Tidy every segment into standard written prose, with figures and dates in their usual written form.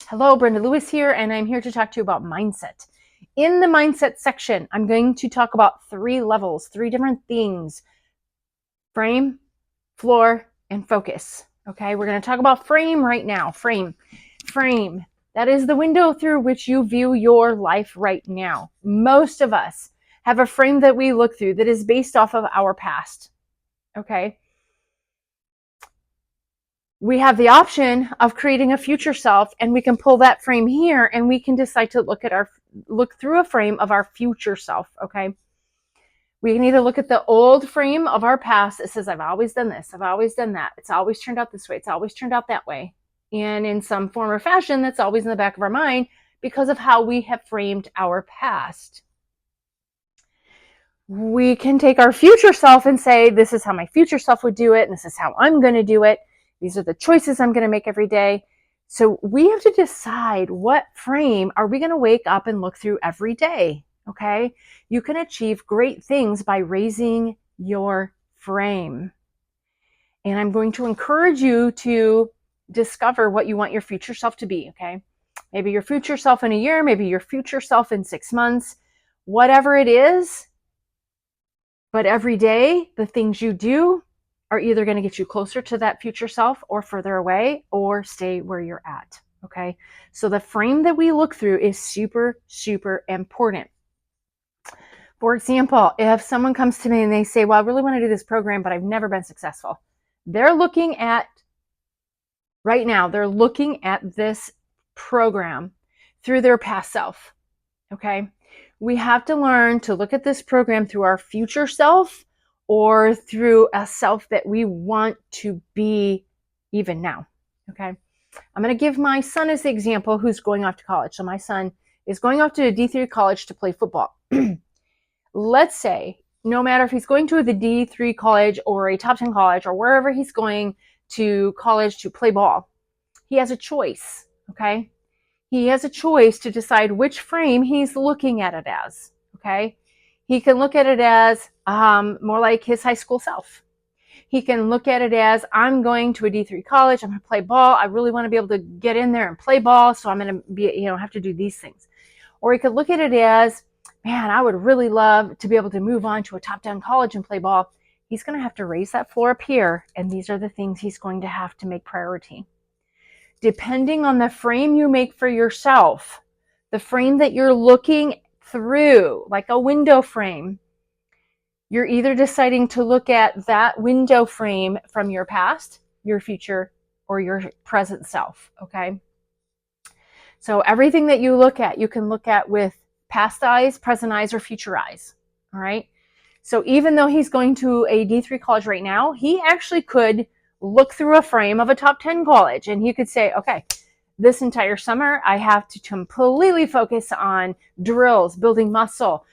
Hello, Brenda Lewis here, and I'm here to talk to you about mindset. In the mindset section, I'm going to talk about 3 levels, 3 different things: frame, floor, and focus. Okay, we're going to talk about frame right now. Frame. That is the window through which you view your life right now. Most of us have a frame that we look through that is based off of our past. Okay. We have the option of creating a future self, and we can pull that frame here and we can decide to look through a frame of our future self. Okay. We can either look at the old frame of our past that says, I've always done this, I've always done that, it's always turned out this way, it's always turned out that way. And in some form or fashion, that's always in the back of our mind because of how we have framed our past. We can take our future self and say, this is how my future self would do it, and this is how I'm going to do it. These are the choices I'm going to make every day. So we have to decide, what frame are we going to wake up and look through every day? Okay. You can achieve great things by raising your frame. And I'm going to encourage you to discover what you want your future self to be. Okay. Maybe your future self in a year, maybe your future self in 6 months, whatever it is. But every day, the things you do are either going to get you closer to that future self or further away, or stay where you're at. Okay. So the frame that we look through is super, super important. For example, if someone comes to me and they say, well, I really want to do this program, but I've never been successful. They're looking at this program through their past self. Okay. We have to learn to look at this program through our future self, or through a self that we want to be even now. Okay. I'm going to give my son as the example, who's going off to college. So my son is going off to a D3 college to play football. Let's say, no matter if he's going to the D3 college or a top 10 college or wherever he's going to college to play ball, he has a choice. Okay. He has a choice to decide which frame he's looking at it as. Okay. He can look at it as more like his high school self. He can look at it as, I'm going to a D3 college, I'm going to play ball, I really want to be able to get in there and play ball, so I'm going to be, have to do these things. Or he could look at it as, man, I would really love to be able to move on to a top 10 college and play ball. He's going to have to raise that floor up here, and these are the things he's going to have to make priority. Depending on the frame you make for yourself, the frame that you're looking through, like a window frame, you're either deciding to look at that window frame from your past, your future, or your present self. Okay. So everything that you look at, you can look at with past eyes, present eyes, or future eyes. All right. So even though he's going to a D3 college right now, he actually could look through a frame of a top 10 college, and he could say, okay, this entire summer, I have to completely focus on drills, building muscle,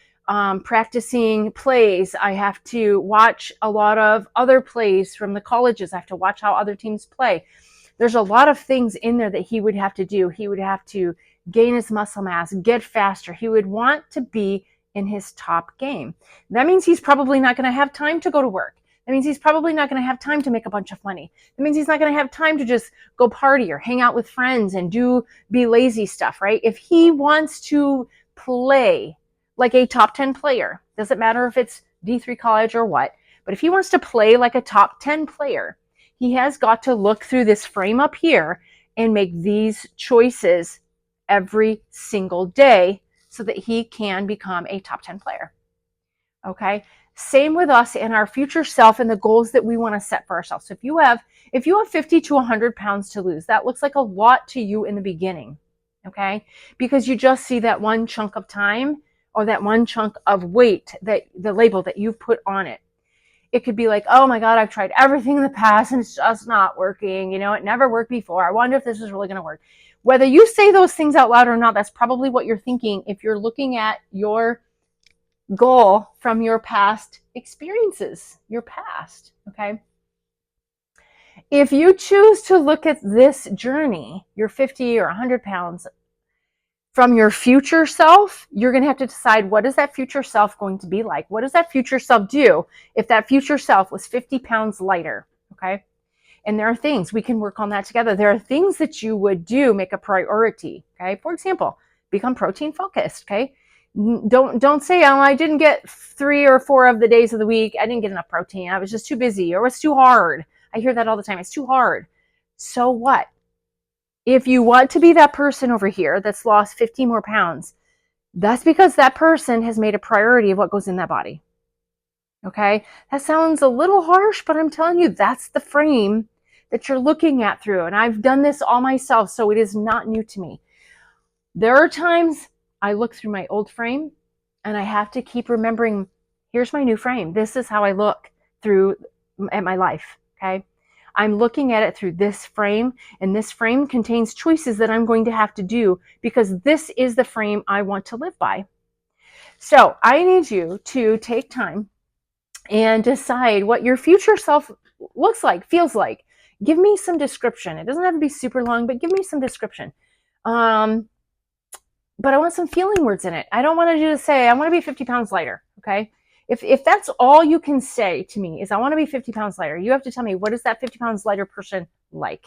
practicing plays. I have to watch a lot of other plays from the colleges. I have to watch how other teams play. There's a lot of things in there that he would have to do. He would have to gain his muscle mass, get faster. He would want to be in his top game. That means he's probably not going to have time to go to work. That means he's probably not going to have time to make a bunch of money. That means he's not going to have time to just go party or hang out with friends and be lazy stuff, right? If he wants to play like a top 10 player, doesn't matter if it's D3 college or what, but if he wants to play like a top 10 player, he has got to look through this frame up here and make these choices every single day so that he can become a top 10 player. Okay. Same with us and our future self and the goals that we want to set for ourselves. So if you have 50 to 100 pounds to lose, that looks like a lot to you in the beginning. Okay. Because you just see that one chunk of time or that one chunk of weight, that the label that you've put on it. It could be like, oh my God, I've tried everything in the past and it's just not working. It never worked before. I wonder if this is really going to work. Whether you say those things out loud or not, that's probably what you're thinking if you're looking at your goal from your past experiences, your past. Okay. If you choose to look at this journey, your 50 or 100 pounds, from your future self, you're going to have to decide, what is that future self going to be like? What does that future self do if that future self was 50 pounds lighter? Okay. And there are things we can work on that together. There are things that you would do, make a priority. Okay. For example, become protein focused. Okay. Don't say, oh, I didn't get 3 or 4 of the days of the week. I didn't get enough protein. I was just too busy, or it's too hard. I hear that all the time. It's too hard. So what? If you want to be that person over here that's lost 50 more pounds, that's because that person has made a priority of what goes in that body. Okay. That sounds a little harsh, but I'm telling you, that's the frame that you're looking at through. And I've done this all myself, so it is not new to me. There are times I look through my old frame and I have to keep remembering, here's my new frame. This is how I look through at my life. Okay. I'm looking at it through this frame, and this frame contains choices that I'm going to have to do because this is the frame I want to live by. So I need you to take time and decide what your future self looks like, feels like. Give me some description. It doesn't have to be super long, but give me some description. But I want some feeling words in it. I don't want you to say, I want to be 50 pounds lighter. Okay. If that's all you can say to me is, I want to be 50 pounds lighter, you have to tell me, what is that 50 pounds lighter person like?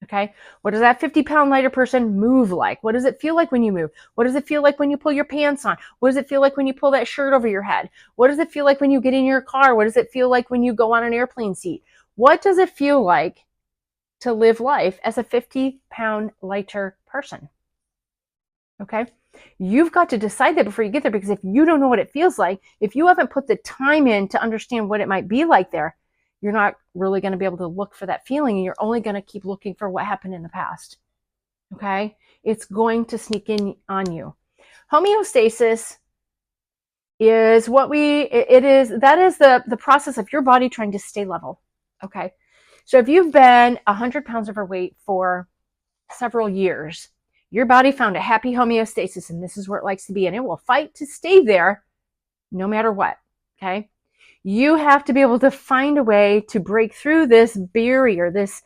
Okay. What does that 50-pound lighter person move like? What does it feel like when you move? What does it feel like when you pull your pants on? What does it feel like when you pull that shirt over your head? What does it feel like when you get in your car? What does it feel like when you go on an airplane seat? What does it feel like to live life as a 50-pound lighter person? Okay. You've got to decide that before you get there, because if you don't know what it feels like, if you haven't put the time in to understand what it might be like there, you're not really going to be able to look for that feeling, and you're only going to keep looking for what happened in the past. Okay? It's going to sneak in on you. Homeostasis is that is the process of your body trying to stay level. Okay? So if you've been 100 pounds overweight for several years, your body found a happy homeostasis, and this is where it likes to be, and it will fight to stay there no matter what. Okay? You have to be able to find a way to break through this barrier, this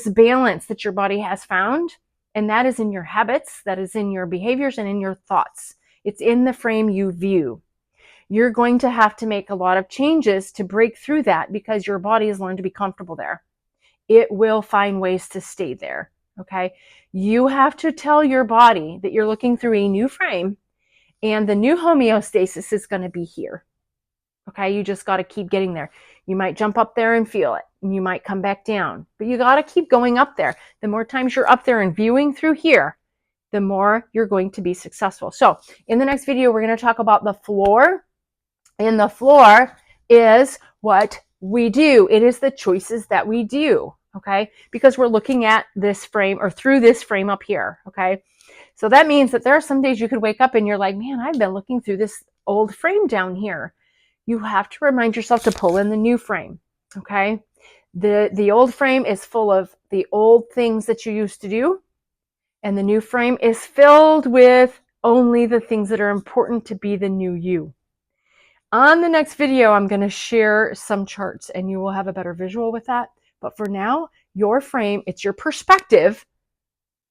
balance that your body has found. And that is in your habits, that is in your behaviors, and in your thoughts. It's in the frame you view. You're going to have to make a lot of changes to break through that, because your body has learned to be comfortable there. It will find ways to stay there. Okay. You have to tell your body that you're looking through a new frame, and the new homeostasis is going to be here. Okay, you just got to keep getting there. You might jump up there and feel it, and you might come back down, but you got to keep going up there. The more times you're up there and viewing through here, the more you're going to be successful. So in the next video, we're going to talk about the floor. And the floor is what we do. It is the choices that we do. Okay, because we're looking at this frame, or through this frame up here. Okay, so that means that there are some days you could wake up and you're like, man, I've been looking through this old frame down here. You have to remind yourself to pull in the new frame. Okay. The old frame is full of the old things that you used to do, and the new frame is filled with only the things that are important to be the new you. On the next video, I'm going to share some charts, and you will have a better visual with that. But for now, your frame, it's your perspective.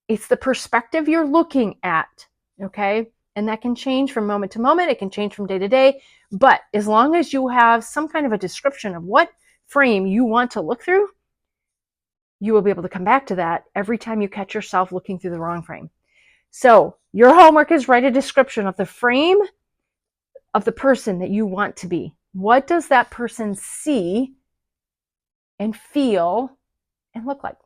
It's the perspective you're looking at. Okay. And that can change from moment to moment. It can change from day to day. But as long as you have some kind of a description of what frame you want to look through, you will be able to come back to that every time you catch yourself looking through the wrong frame. So your homework is write a description of the frame of the person that you want to be. What does that person see and feel and look like?